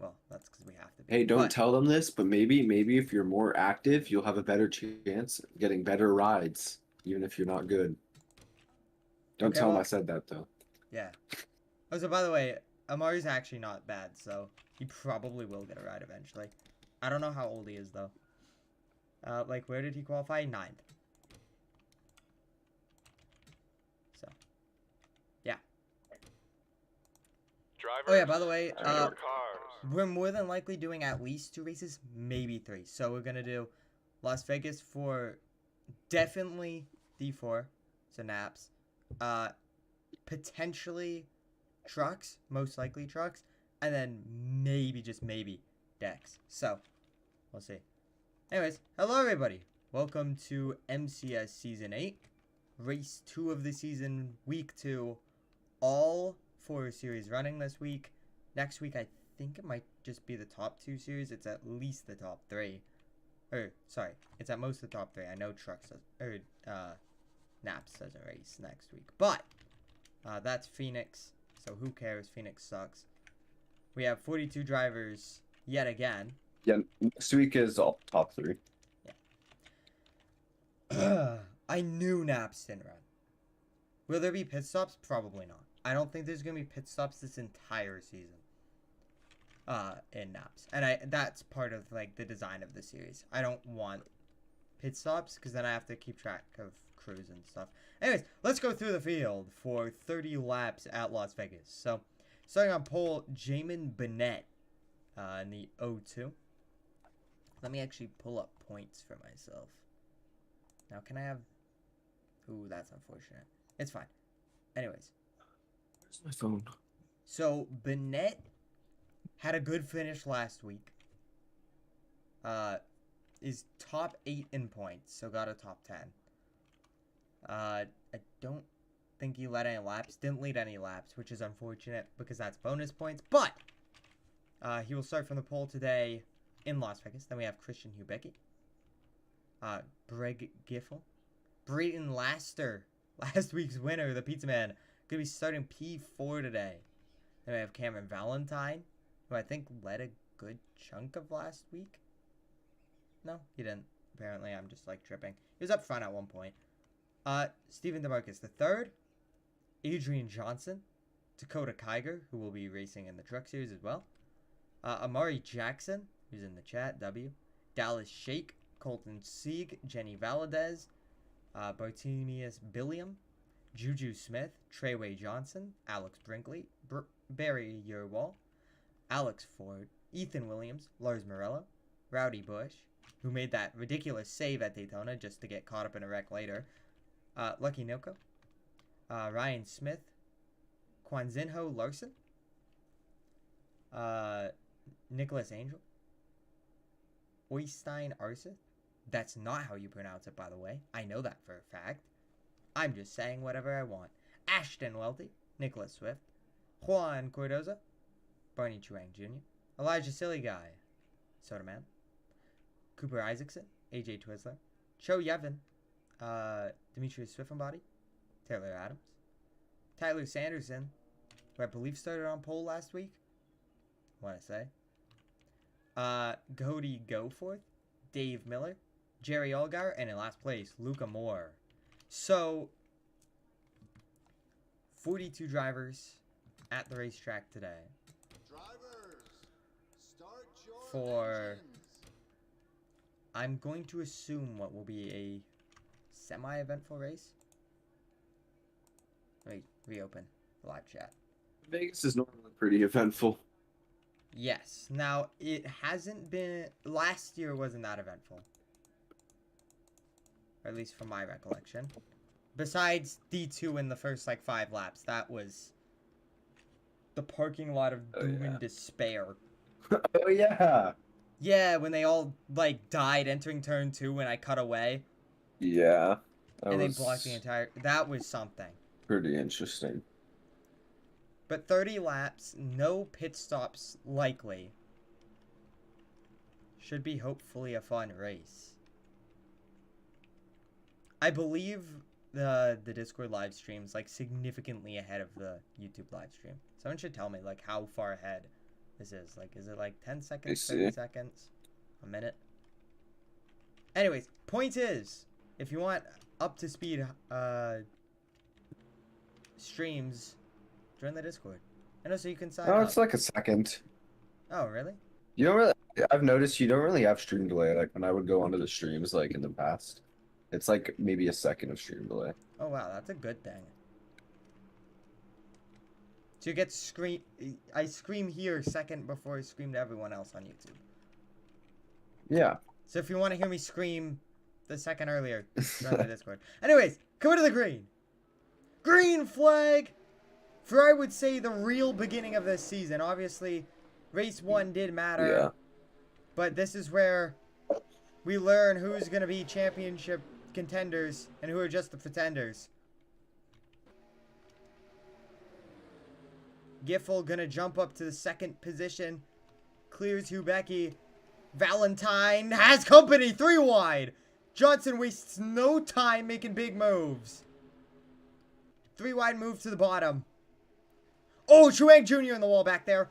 Well, that's because we have to be. Hey, don't But tell them this, but maybe if you're more active, you'll have a better chance of getting better rides, even if you're not good. Don't okay, tell them I well, said that though. yeah. Oh, so by the way, Amari's actually not bad, so he probably will get a ride eventually. I don't know how old he is though. Like where did he qualify? Ninth. So yeah. Oh yeah, Drivers, by the way, to your cars. we're more than likely doing at least 2 races, maybe 3. So we're gonna do Las Vegas for definitely D4, so NAPPS. Uh, potentially trucks, most likely trucks, and then maybe, just maybe, decks. So we'll see. Anyways, hello everybody. Welcome to MCS Season 8, Race 2 of the season, Week 2. All 4 series running this week. Next week, I think it might just be the top 2 series. It's at least the top 3. Or, sorry, it's at most the top 3. I know Trucks does, or, Naps doesn't race next week. But, that's Phoenix, so who cares? Phoenix sucks. We have 42 drivers yet again. Yeah, next week is all top three. Yeah. I knew Naps didn't run. Will there be pit stops? Probably not. I don't think there's going to be pit stops this entire season. In Naps. And that's part of, like, the design of the series. I don't want pit stops, because then I have to keep track of crews and stuff. Anyways, let's go through the field for 30 laps at Las Vegas. So, starting on pole, Jamin Bennett in the O2. Let me actually pull up points for myself. Now, can I have... Ooh, that's unfortunate. It's fine. Anyways. Where's my phone? So, Bennett had a good finish last week. Is top 8 in points, so got a top 10. I don't think he led any laps. Didn't lead any laps, which is unfortunate because that's bonus points. But he will start from the pole today in Las Vegas. Then we have Christian Hubecki. Greg Giffel. Brayton Laster, last week's winner, the Pizza Man, going to be starting P4 today. Then we have Cameron Valentine, who I think led a good chunk of last week. No, he didn't. Apparently, I'm just, like, tripping. He was up front at one point. Stephen DeMarcus III. Adrian Johnson. Dakota Kiger, who will be racing in the Truck Series as well. Amari Jackson, who's in the chat, W. Dallas Shake. Colton Sieg. Jenny Valadez. Bartemius Billiam. Juju Smith. Treyway Johnson. Alex Brinkley. Barry Yerwall. Alex Ford. Ethan Williams. Lars Morello. Rowdy Bush, who made that ridiculous save at Daytona just to get caught up in a wreck later. Lucky Nilko. Ryan Smith. Kwanzinho Larson. Nicholas Angel. Oystein Arseth. That's not how you pronounce it, by the way. I know that for a fact. I'm just saying whatever I want. Ashton Welty. Nicholas Swift. Juan Cordoza. Barney Chuang Jr. Elijah Silly Guy. Soda Man. Cooper Isaacson. AJ Twizzler. Cho Yevon. Demetrius Swiftenbody. Taylor Adams. Tyler Sanderson, who I believe started on pole last week. I want to say. Cody Goforth. Dave Miller. Jerry Allgaier. And in last place, Luca Moore. So, 42 drivers at the racetrack today. Drivers, start your For, engines. I'm going to assume what will be a semi-eventful race. Let me reopen the live chat. Vegas is normally pretty eventful. Yes. Now, it hasn't been... Last year wasn't that eventful. Or at least from my recollection. Besides D2 in the first, like, 5 laps. That was the parking lot of doom and despair. Oh, yeah. Yeah, when they all, like, died entering turn 2 when I cut away. Yeah. And they blocked the entire... That was something. Pretty interesting. But 30 laps, no pit stops likely. Should be hopefully a fun race. I believe the Discord live stream's like significantly ahead of the YouTube live stream. Someone should tell me like how far ahead this is. Like, is it like 10 I seconds, see. 30 seconds, a minute? Anyways, point is, if you want up to speed streams, join the Discord. And also you can sign Oh, up. it's like a second. Oh, really? You don't really. I've noticed you don't really have stream delay. Like when I would go onto the streams, like in the past, it's like maybe a second of stream delay. Oh, wow, that's a good thing. So you get scream. I scream here second before I scream to everyone else on YouTube. Yeah. So if you want to hear me scream the second earlier, join the Discord. Anyways, coming to the green. Green flag for, I would say, the real beginning of this season. Obviously, race 1 did matter. Yeah. But this is where we learn who's going to be championship contenders and who are just the pretenders. Giffel going to jump up to the second position. Clears Hubecki. Valentine has company. 3 wide. Johnson wastes no time making big moves. 3 wide move to the bottom. Oh, Chuang Jr. in the wall back there.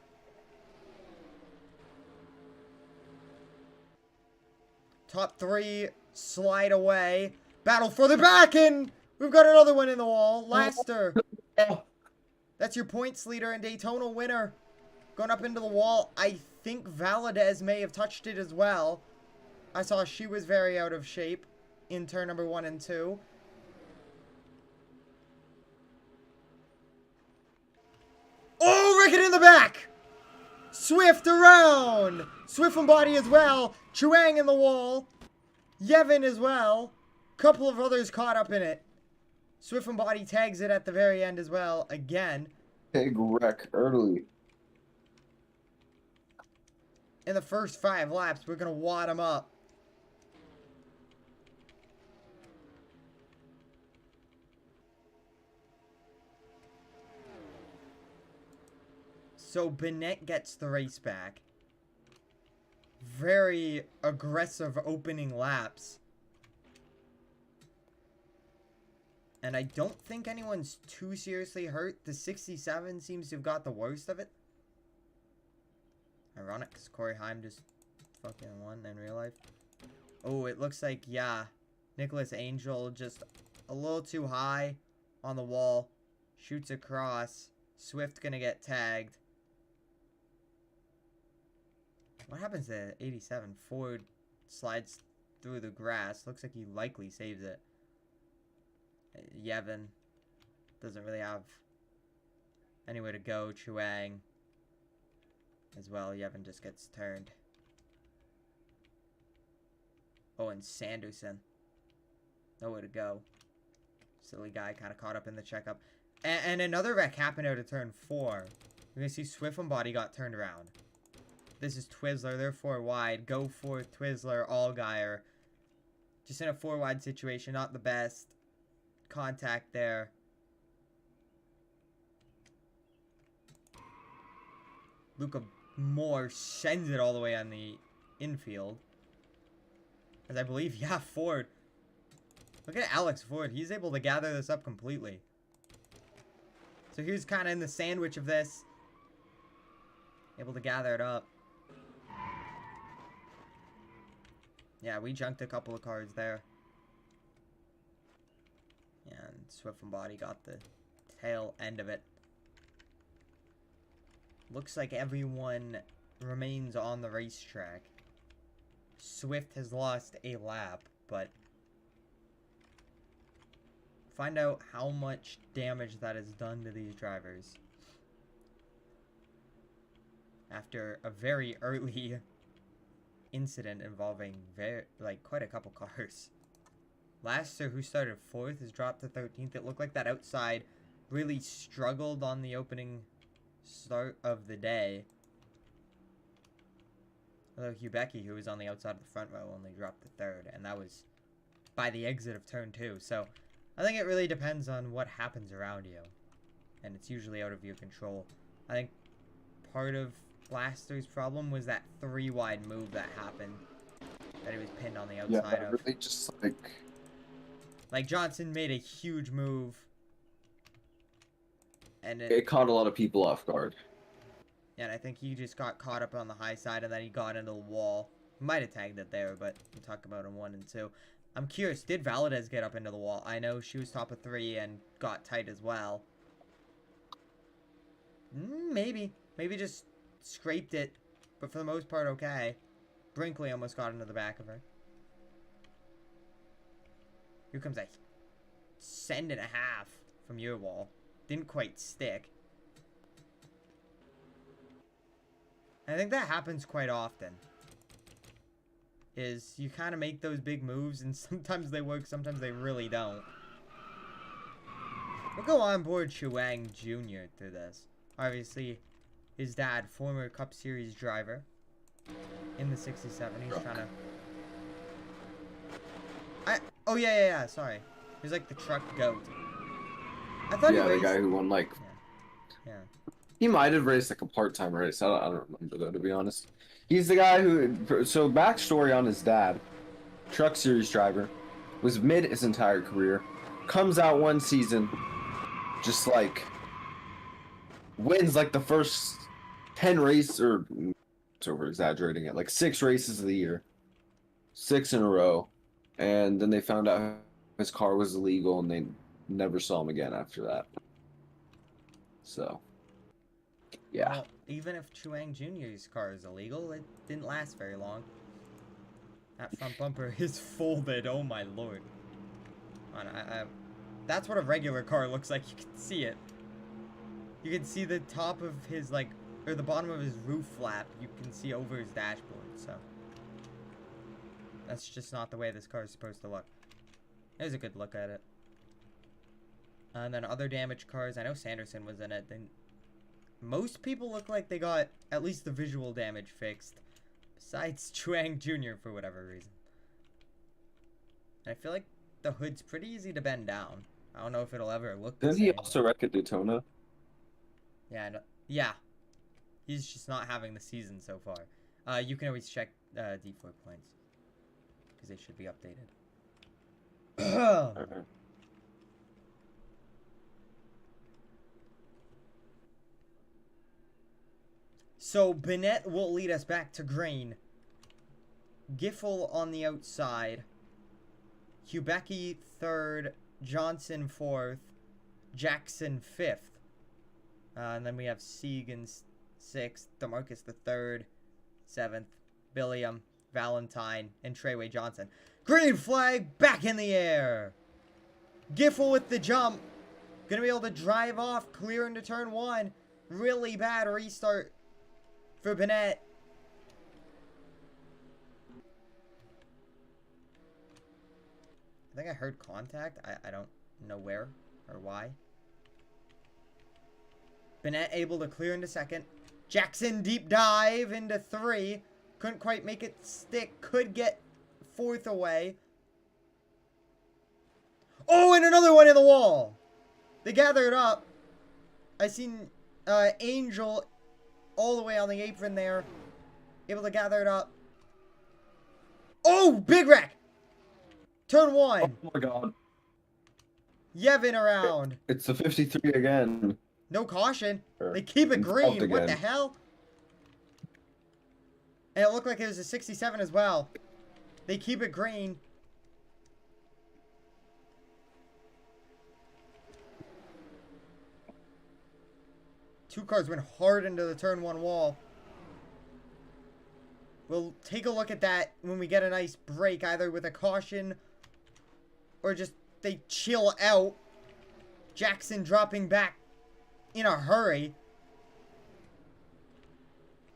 Top 3 slide away. Battle for the back, and we've got another one in the wall. Laster. That's your points leader and Daytona winner. Going up into the wall. I think Valadez may have touched it as well. I saw she was very out of shape in turn number 1 and 2. Oh, Rickett in the back! Swift around! Swift and body as well. Chuang in the wall. Yevon as well. Couple of others caught up in it. Swift and body tags it at the very end as well. Again. Big wreck early. In the first 5 laps, we're going to wad them up. So Bennett gets the race back. Very aggressive opening laps. And I don't think anyone's too seriously hurt. The 67 seems to have got the worst of it. Ironic, because Corey Heim just fucking won in real life. Oh, it looks like, yeah, Nicholas Angel just a little too high on the wall. Shoots across. Swift gonna get tagged. What happens to 87? Ford slides through the grass. Looks like he likely saves it. Yevon doesn't really have anywhere to go. Chuang as well. Yevon just gets turned. Oh, and Sanderson. Nowhere to go. Silly guy kind of caught up in the checkup. And another wreck happened out of turn 4. You're going to see Swift and Body got turned around. This is Twizzler. They're 4 wide. Go for Twizzler, Allgaier. Just in a 4 wide situation. Not the best. Contact there. Luca Moore sends it all the way on the infield. As I believe, yeah, Ford. Look at Alex Ford. He's able to gather this up completely. So here's kind of in the sandwich of this. Able to gather it up. Yeah, we junked a couple of cars there. And Swift and Body got the tail end of it. Looks like everyone remains on the racetrack. Swift has lost a lap, but find out how much damage that has done to these drivers. After a very early incident involving quite a couple cars. Laster, who started 4th, has dropped to 13th. It looked like that outside really struggled on the opening start of the day. Although Hubecki, who was on the outside of the front row, only dropped to 3rd. And that was by the exit of turn 2. So I think it really depends on what happens around you. And it's usually out of your control. I think part of Laster's problem was that 3 wide move that happened. That he was pinned on the outside of. Really just like Johnson made a huge move. And it caught a lot of people off guard. And I think he just got caught up on the high side and then he got into the wall. Might have tagged it there, but we'll talk about in 1 and 2. I'm curious, did Valadez get up into the wall? I know she was top of 3 and got tight as well. Maybe. Maybe just scraped it, but for the most part, okay. Brinkley almost got into the back of her. Here comes a send and a half from your wall. Didn't quite stick. I think that happens quite often. Is you kind of make those big moves and sometimes they work, sometimes they really don't. We'll go on board Chuang Jr. through this. Obviously, his dad, former Cup Series driver in the 67. He's trying to... Oh, yeah, sorry. He's like the truck goat. I thought he Yeah, the raced... guy who won, like... Yeah. He might have raced like a part-time race. I don't remember though, to be honest. He's the guy who... So, backstory on his dad. Truck series driver. Was mid his entire career. Comes out one season. Just like... Wins like the first 10 races, or... It's over-exaggerating it. Like 6 races of the year. 6 in a row. And then they found out his car was illegal and they never saw him again after that. So... Yeah. Well, even if Chuang Jr.'s car is illegal, it didn't last very long. That front bumper is folded, oh my lord. That's what a regular car looks like, you can see it. You can see the top of his, like, or the bottom of his roof flap, you can see over his dashboard, so. That's just not the way this car is supposed to look. There's a good look at it. And then other damaged cars, I know Sanderson was in it, most people look like they got at least the visual damage fixed. Besides Chuang Jr. for whatever reason. And I feel like the hood's pretty easy to bend down. I don't know if it'll ever look the Didn't same. he also wreck at Daytona? Yeah, I know. Yeah. He's just not having the season so far. You can always check D4 points. Because they should be updated. Okay. So, Bennett will lead us back to green. Giffel on the outside. Hubecki 3rd. Johnson 4th. Jackson 5th. And then we have Segan 6th. DeMarcus the 3rd. 7th. Billiam, Valentine, and Treyway Johnson. Green flag back in the air. Giffel with the jump. Gonna be able to drive off, clear into turn 1. Really bad restart for Bennett. I think I heard contact. I don't know where or why. Bennett able to clear into 2nd. Jackson deep dive into 3. Couldn't quite make it stick. Could get 4th away. Oh, and another one in the wall. They gathered up. I seen Angel all the way on the apron there. Able to gather it up. Oh, big wreck. Turn 1. Oh my god. Yevon around. It's the 53 again. No caution. They keep it green. What the hell? And it looked like it was a 67 as well. They keep it green. Two cars went hard into the turn 1 wall. We'll take a look at that when we get a nice break, either with a caution or just they chill out. Jackson dropping back in a hurry.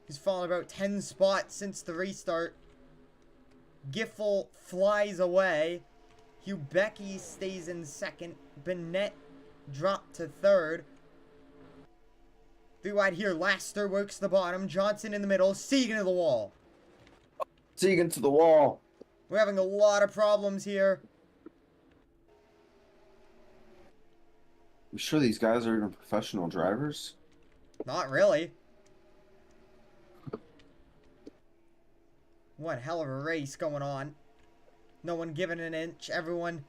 He's fallen about 10 spots since the restart. Giffel flies away. Hubecki stays in 2nd. Bennett dropped to 3rd. 3 wide here. Laster works the bottom. Johnson in the middle. Segan to the wall. Segan to the wall. We're having a lot of problems here. You sure these guys are even professional drivers? Not really. One hell of a race going on. No one giving an inch. Everyone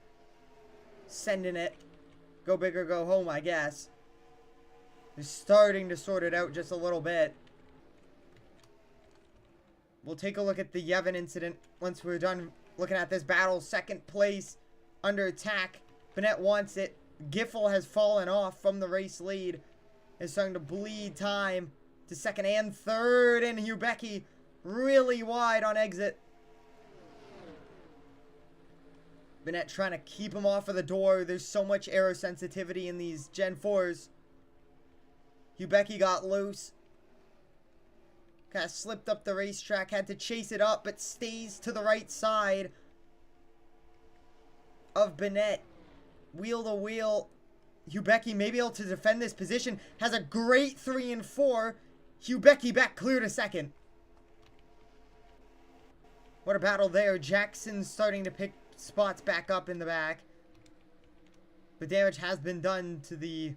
sending it. Go big or go home, I guess. They're starting to sort it out just a little bit. we'll take a look at the Yevon incident once we're done looking at this battle. Second place, under attack. Bennett wants it. Giffel has fallen off from the race lead. Is starting to bleed time to second and third. And Hubecki really wide on exit. Bennett trying to keep him off of the door. There's so much aero sensitivity in these Gen 4s. Hubecki got loose. Kind of slipped up the racetrack. Had to chase it up, but stays to the right side of Bennett. Wheel to wheel. Hubecki may be able to defend this position. Has a great 3 and 4. Hubecki back clear to second. What a battle there. Jackson's starting to pick spots back up in the back. But damage has been done to the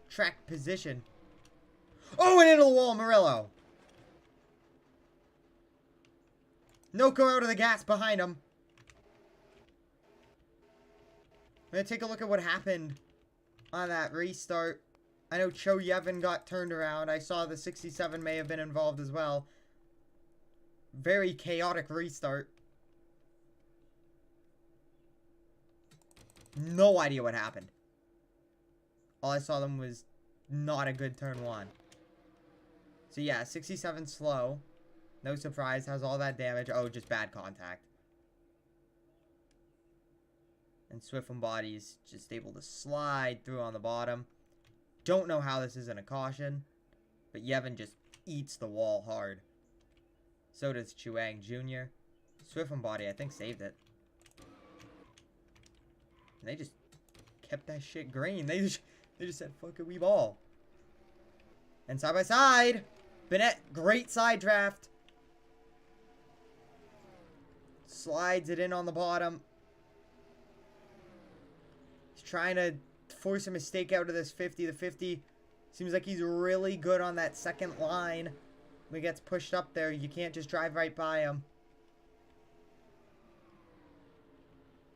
track position. Oh, and into the wall, Murillo. Noko out of the gas behind him. I'm going to take a look at what happened on that restart. I know Cho Yevon got turned around. I saw the 67 may have been involved as well. Very chaotic restart. No idea what happened. All I saw them was not a good turn 1. So yeah, 67 slow. No surprise, has all that damage. Oh, just bad contact. And Swift from Body's just able to slide through on the bottom. Don't know how this isn't a caution. But Yevon just eats the wall hard. So does Chuang Jr. Swift from Body, I think, saved it. And they just kept that shit green. They just said, fuck it, we ball. And side by side, Bennett, great side draft. Slides it in on the bottom. He's trying to force a mistake out of this 50. The 50 seems like he's really good on that second line. When he gets pushed up there, you can't just drive right by him.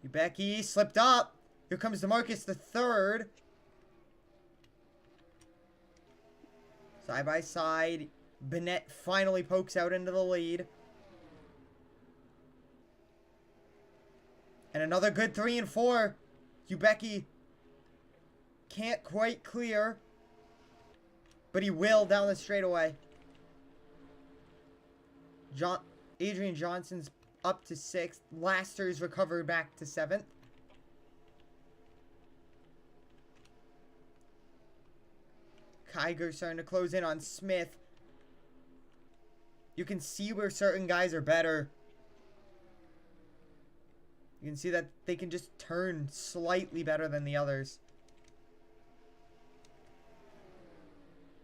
Hubecki slipped up. Here comes DeMarcus the third. Side by side. Bennett finally pokes out into the lead. And another good 3 and 4. Hubecki can't quite clear. But he will down the straightaway. Adrian Johnson's up to 6th. Laster's recovered back to 7th. Kiger starting to close in on Smith. You can see where certain guys are better. You can see that they can just turn slightly better than the others.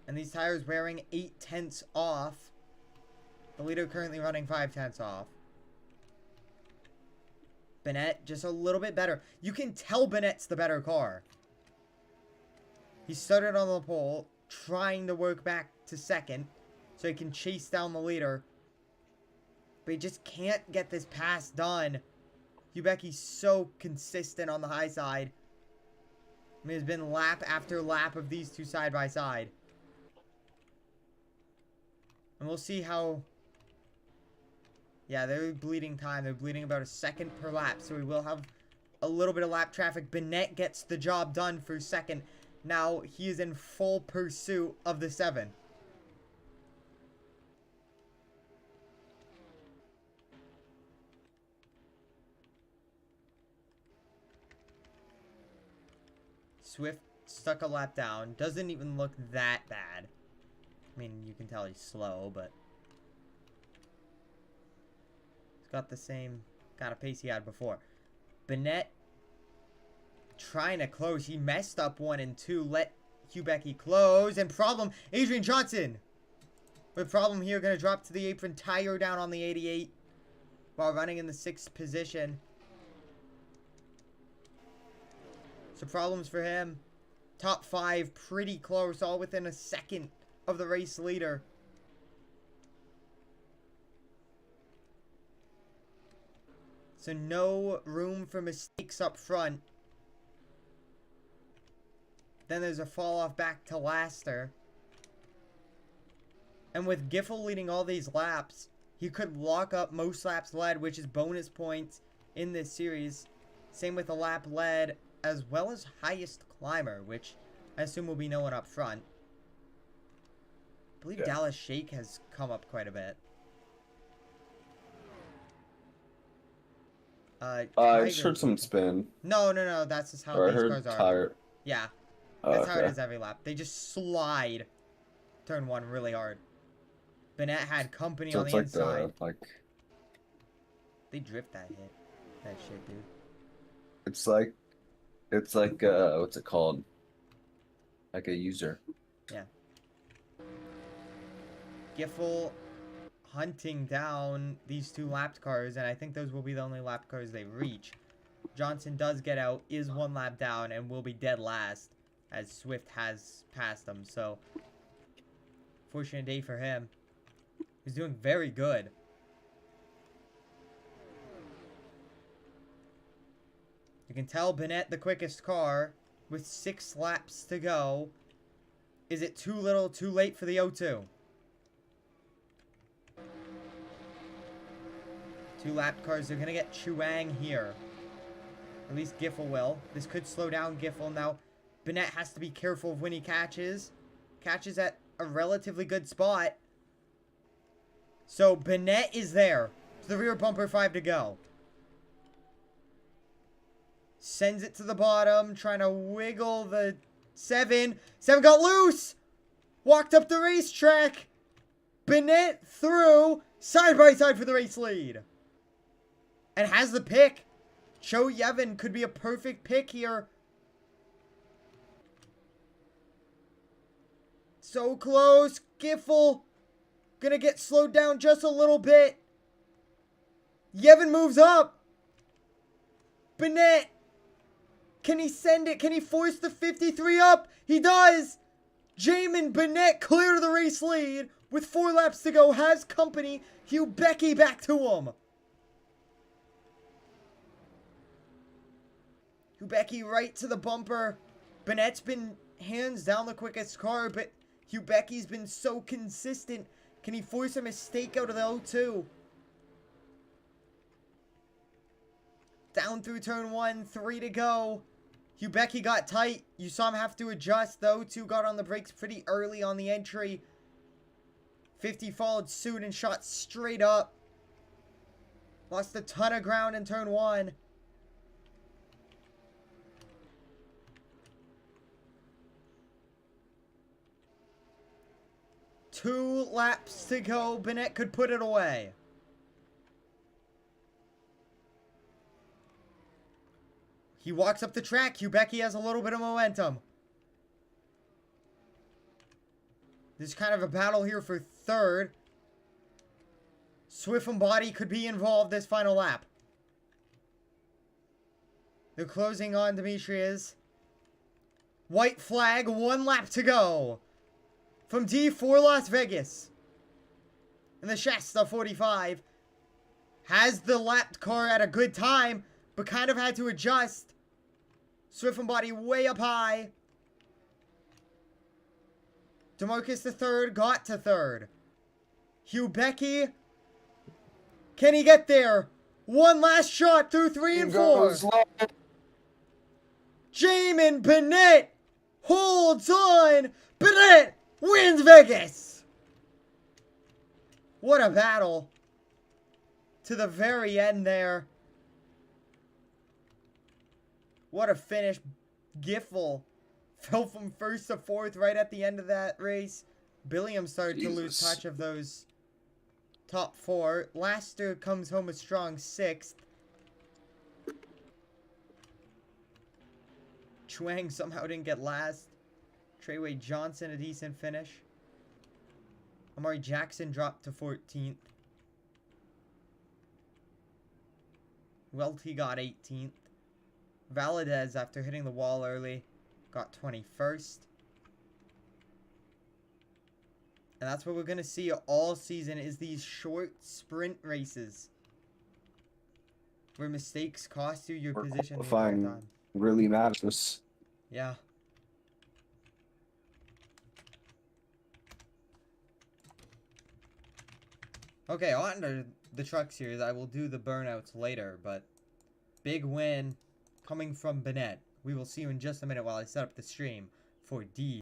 And these tires wearing 8/10 off. The leader currently running 5/10 off. Bennett just a little bit better. You can tell Bennett's the better car. He started on the pole, trying to work back to second so he can chase down the leader. But he just can't get this pass done. Hubecki's so consistent on the high side. I mean, it's been lap after lap of these two side by side. And we'll see how... Yeah, they're bleeding time. They're bleeding about a second per lap. So we will have a little bit of lap traffic. Bennett gets the job done for second. Now he is in full pursuit of the 7. Swift stuck a lap down. Doesn't even look that bad. I mean, you can tell he's slow, but... he's got the same kind of pace he had before. Bennett trying to close. He messed up 1 and 2. Let Hubecki close. And problem, Adrian Johnson. With problem here, going to drop to the apron. Tire down on the 88 while running in the 6th position. So problems for him. Top 5 pretty close, all within a second of the race leader. So no room for mistakes up front. Then there's a fall off back to Laster. And with Giffel leading all these laps, he could lock up most laps led, which is bonus points in this series. Same with the lap led, as well as highest climber, which I assume will be no one up front. I believe Dallas Shake has come up quite a bit. I just heard some spin. No, that's just how Or I these heard cars are. tire. Yeah, Oh, that's how it okay. is every lap. They just slide turn one really hard. Bennett had company So on it's the like inside. the They drift that hit. That shit, dude. it's like what's it called? Like a user. Yeah. Giffel hunting down these two lapped cars, and I think those will be the only lapped cars they reach. Johnson does get out, is one lap down, and will be dead last, as Swift has passed him. So, fortunate day for him. He's doing very good. You can tell Bennett the quickest car with 6 laps to go. Is it too little, too late for the O2? 2 lapped cars are going to get Chuang here. At least Giffel will. This could slow down Giffel. Now, Bennett has to be careful of when he catches. Catches at a relatively good spot. So, Bennett is there. To the rear bumper, 5 to go. Sends it to the bottom. Trying to wiggle the 7. 7 got loose. Walked up the racetrack. Bennett through. Side by side for the race lead. And has the pick. Cho Yevon could be a perfect pick here. So close. Giffel gonna get slowed down just a little bit. Yevon moves up. Bennett. Can he send it? Can he force the 53 up? He does. Jamin Bennett clear to the race lead. With 4 laps to go. Has company. Hugh Becky back to him. Hubecki right to the bumper. Bennett's been hands down the quickest car, but Hubecki's been so consistent. Can he force a mistake out of the O2? Down through turn 1, 3 to go. Hubecki got tight. You saw him have to adjust. The O2 got on the brakes pretty early on the entry. 50 followed suit and shot straight up. Lost a ton of ground in turn 1. Two laps to go. Bennett could put it away. He walks up the track. Hubecki has a little bit of momentum. There's kind of a battle here for third. Swift and Body could be involved this final lap. They're closing on Demetrius. White flag, 1 lap to go. From D4 Las Vegas. And the Shasta 45 has the lapped car at a good time, but kind of had to adjust. Swift and Body way up high. DeMarcus the third got to third. Hubecki. Can he get there? One last shot through 3 and 4. Jamin Bennett holds on. Bennett wins Vegas. What a battle. To the very end there. What a finish. Giffel fell from 1st to 4th right at the end of that race. Billiam started to lose touch of those top 4. Laster comes home a strong 6th. Chuang somehow didn't get last. Treyway Johnson a decent finish. Amari Jackson dropped to 14th. Welty got 18th. Valadez, after hitting the wall early, got 21st. And that's what we're going to see all season, is these short sprint races. Where mistakes cost you your position the entire time. Really matters. Yeah. Okay, on to the truck series. I will do the burnouts later, but big win coming from Bennett. We will see you in just a minute while I set up the stream for D.